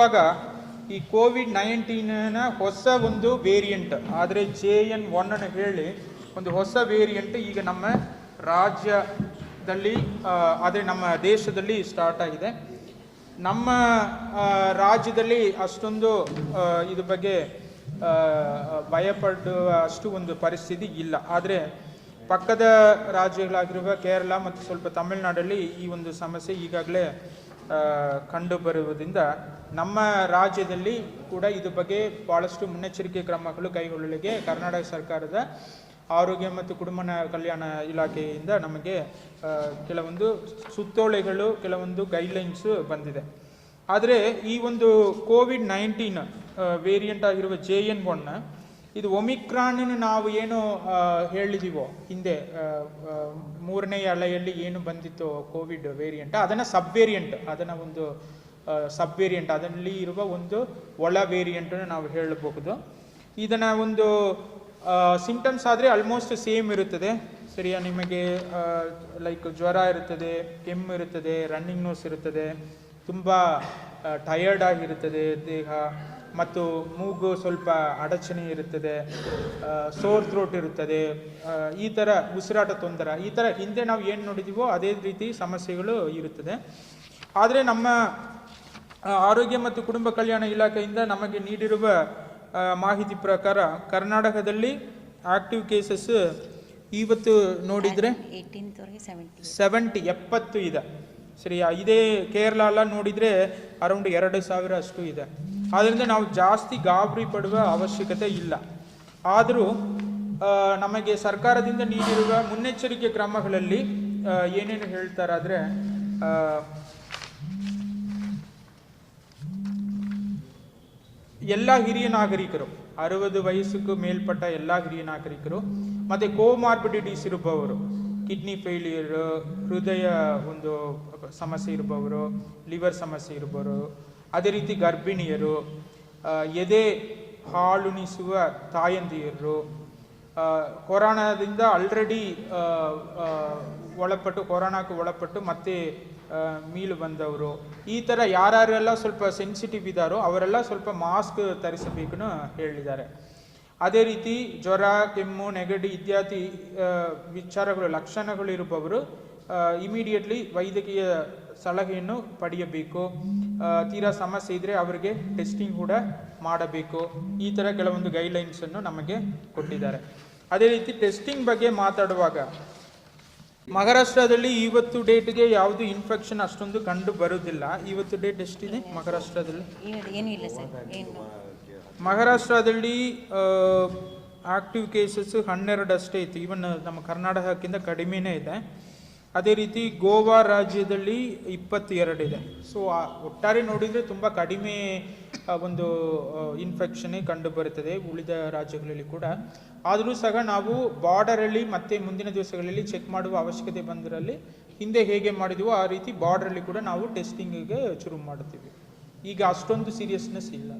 ನೋಡುವಾಗ ಈ ಕೋವಿಡ್-19ನ ಹೊಸ ಒಂದು ವೇರಿಯಂಟ್, ಆದರೆ JN.1 ಅನ್ನು ಹೇಳಿ ಒಂದು ಹೊಸ ವೇರಿಯಂಟ್ ಈಗ ನಮ್ಮ ರಾಜ್ಯದಲ್ಲಿ ಆದರೆ ನಮ್ಮ ದೇಶದಲ್ಲಿ ಸ್ಟಾರ್ಟ್ ಆಗಿದೆ. ನಮ್ಮ ರಾಜ್ಯದಲ್ಲಿ ಅಷ್ಟೊಂದು ಇದ್ರ ಬಗ್ಗೆ ಭಯಪಡುವ ಅಷ್ಟು ಒಂದು ಪರಿಸ್ಥಿತಿ ಇಲ್ಲ. ಆದರೆ ಪಕ್ಕದ ರಾಜ್ಯಗಳಾಗಿರುವ ಕೇರಳ ಮತ್ತು ಸ್ವಲ್ಪ ತಮಿಳುನಾಡಲ್ಲಿ ಈ ಒಂದು ಸಮಸ್ಯೆ ಈಗಾಗಲೇ ಕಂಡು ಬರುವುದರಿಂದ ನಮ್ಮ ರಾಜ್ಯದಲ್ಲಿ ಕೂಡ ಇದ್ರ ಬಗ್ಗೆ ಭಾಳಷ್ಟು ಮುನ್ನೆಚ್ಚರಿಕೆ ಕ್ರಮಗಳು ಕೈಗೊಳ್ಳಲಿಕ್ಕೆ ಕರ್ನಾಟಕ ಸರ್ಕಾರದ ಆರೋಗ್ಯ ಮತ್ತು ಕುಟುಂಬ ಕಲ್ಯಾಣ ಇಲಾಖೆಯಿಂದ ನಮಗೆ ಕೆಲವೊಂದು ಸುತ್ತೋಲೆಗಳು, ಕೆಲವೊಂದು ಗೈಡ್ಲೈನ್ಸ್ ಬಂದಿದೆ. ಆದರೆ ಈ ಒಂದು ಕೋವಿಡ್-19 ವೇರಿಯಂಟ್ ಆಗಿರುವ JN.1 ಇದು ಒಮಿಕ್ರಾನ್ ನಾವು ಏನು ಹೇಳಿದೀವೋ ಹಿಂದೆ 3ನೇ ಅಲೆಯಲ್ಲಿ ಏನು ಬಂದಿತ್ತು ಕೋವಿಡ್ ವೇರಿಯಂಟ್, ಅದನ್ನು ಸಬ್ ವೇರಿಯಂಟ್, ಅದನ್ನು ಒಂದು ಸಬ್ ವೇರಿಯಂಟ್, ಅದರಲ್ಲಿ ಇರುವ ಒಂದು ಒಳ ವೇರಿಯಂಟನ್ನು ನಾವು ಹೇಳಬಹುದು. ಇದನ್ನು ಒಂದು ಸಿಂಪ್ಟಮ್ಸ್ ಆದರೆ ಆಲ್ಮೋಸ್ಟ್ ಸೇಮ್ ಇರುತ್ತದೆ. ಸರಿಯಾ, ನಿಮಗೆ ಲೈಕ್ ಜ್ವರ ಇರುತ್ತದೆ, ಕೆಮ್ಮು ಇರುತ್ತದೆ, ರನ್ನಿಂಗ್ ನೋಸ್ ಇರುತ್ತದೆ, ತುಂಬ ಟಯರ್ಡ್ ಆಗಿರುತ್ತದೆ ದೇಹ, ಮತ್ತು ಮೂಗು ಸ್ವಲ್ಪ ಅಡಚಣೆ ಇರುತ್ತದೆ, ಸೋರ್ ಥ್ರೋಟ್ ಇರುತ್ತದೆ, ಈ ಥರ ಉಸಿರಾಟ ತೊಂದರೆ, ಈ ಥರ ಹಿಂದೆ ನಾವು ಏನು ನೋಡಿದ್ದೀವೋ ಅದೇ ರೀತಿ ಸಮಸ್ಯೆಗಳು ಇರುತ್ತದೆ. ಆದರೆ ನಮ್ಮ ಆರೋಗ್ಯ ಮತ್ತು ಕುಟುಂಬ ಕಲ್ಯಾಣ ಇಲಾಖೆಯಿಂದ ನಮಗೆ ನೀಡಿರುವ ಮಾಹಿತಿ ಪ್ರಕಾರ ಕರ್ನಾಟಕದಲ್ಲಿ ಆಕ್ಟಿವ್ ಕೇಸಸ್ ಇವತ್ತು ನೋಡಿದರೆ 70 ಇದೆ. ಸರಿಯಾ, ಇದೇ ಕೇರಳ ಎಲ್ಲ ನೋಡಿದರೆ ಅರೌಂಡ್ 2,000 ಅಷ್ಟು ಇದೆ. ಆದ್ದರಿಂದ ನಾವು ಜಾಸ್ತಿ ಗಾಬರಿ ಪಡುವ ಅವಶ್ಯಕತೆ ಇಲ್ಲ. ಆದರೂ ನಮಗೆ ಸರ್ಕಾರದಿಂದ ನೀಡಿರುವ ಮುನ್ನೆಚ್ಚರಿಕೆ ಕ್ರಮಗಳಲ್ಲಿ ಏನೇನು ಹೇಳ್ತಾರಾದರೆ, ಎಲ್ಲ ಹಿರಿಯ ನಾಗರಿಕರು, 60 ವಯಸ್ಸಿಗೂ ಮೇಲ್ಪಟ್ಟ ಎಲ್ಲ ಹಿರಿಯ ನಾಗರಿಕರು, ಮತ್ತು ಕೋಮಾರ್ಬಿಡಿಟೀಸ್ ಇರುವವರು, ಕಿಡ್ನಿ ಫೇಲ್ಯೂರ್, ಹೃದಯ ಒಂದು ಸಮಸ್ಯೆ ಇರುವವರು, ಲಿವರ್ ಸಮಸ್ಯೆ ಇರುವವರು, ಅದೇ ರೀತಿ ಗರ್ಭಿಣಿಯರು, ಎದೆ ಹಾಲುಣಿಸುವ ತಾಯಂದಿಯರು, ಕೊರೋನಾದಿಂದ ಆಲ್ರೆಡಿ ಕೊರೋನಾಕ್ಕೆ ಒಳಪಟ್ಟು ಮತ್ತೆ ಮೀಲು ಬಂದವರು, ಈ ಥರ ಯಾರ್ಯಾರೆಲ್ಲ ಸ್ವಲ್ಪ ಸೆನ್ಸಿಟಿವ್ ಇದ್ದಾರೋ ಅವರೆಲ್ಲ ಸ್ವಲ್ಪ ಮಾಸ್ಕ್ ಧರಿಸಬೇಕನ್ನು ಹೇಳಿದ್ದಾರೆ. ಅದೇ ರೀತಿ ಜ್ವರ, ಕೆಮ್ಮು, ನೆಗಡಿ ಇತ್ಯಾದಿ ವಿಚಾರಗಳು, ಲಕ್ಷಣಗಳು ಇರುವವರು ಇಮಿಡಿಯೇಟ್ಲಿ ವೈದ್ಯಕೀಯ ಸಲಹೆಯನ್ನು ಪಡೆಯಬೇಕು. ತೀರಾ ಸಮಸ್ಯೆ ಇದ್ದರೆ ಅವರಿಗೆ ಟೆಸ್ಟಿಂಗ್ ಕೂಡ ಮಾಡಬೇಕು. ಈ ಥರ ಕೆಲವೊಂದು ಗೈಡ್ಲೈನ್ಸನ್ನು ನಮಗೆ ಕೊಟ್ಟಿದ್ದಾರೆ. ಅದೇ ರೀತಿ ಟೆಸ್ಟಿಂಗ್ ಬಗ್ಗೆ ಮಾತಾಡುವಾಗ ಮಹಾರಾಷ್ಟ್ರದಲ್ಲಿ ಇವತ್ತು ಡೇಟ್ಗೆ ಯಾವುದು ಇನ್ಫೆಕ್ಷನ್ ಅಷ್ಟೊಂದು ಕಂಡು ಬರುವುದಿಲ್ಲ. ಇವತ್ತು ಡೇಟ್ ಎಷ್ಟಿದೆ ಮಹಾರಾಷ್ಟ್ರದಲ್ಲಿ? ಮಹಾರಾಷ್ಟ್ರದಲ್ಲಿ ಆಕ್ಟಿವ್ ಕೇಸಸ್ 12 ಅಷ್ಟೇ ಇತ್ತು. ಈವನ್ ನಮ್ಮ ಕರ್ನಾಟಕಕ್ಕಿಂತ ಕಡಿಮೆನೇ ಇದೆ. ಅದೇ ರೀತಿ ಗೋವಾ ರಾಜ್ಯದಲ್ಲಿ 22 ಇದೆ. ಸೊ ಒಟ್ಟಾರೆ ನೋಡಿದರೆ ತುಂಬ ಕಡಿಮೆ ಒಂದು ಇನ್ಫೆಕ್ಷನ್ನೇ ಕಂಡು ಬರುತ್ತದೆ ಉಳಿದ ರಾಜ್ಯಗಳಲ್ಲಿ ಕೂಡ. ಆದರೂ ಸಹ ನಾವು ಬಾರ್ಡರಲ್ಲಿ ಮತ್ತೆ ಮುಂದಿನ ದಿವಸಗಳಲ್ಲಿ ಚೆಕ್ ಮಾಡುವ ಅವಶ್ಯಕತೆ ಬಂದರಲ್ಲಿ ಹಿಂದೆ ಹೇಗೆ ಮಾಡಿದೀವೋ ಆ ರೀತಿ ಬಾರ್ಡರಲ್ಲಿ ಕೂಡ ನಾವು ಟೆಸ್ಟಿಂಗಿಗೆ ಶುರು ಮಾಡುತ್ತೀವಿ. ಈಗ ಅಷ್ಟೊಂದು ಸೀರಿಯಸ್ನೆಸ್ ಇಲ್ಲ.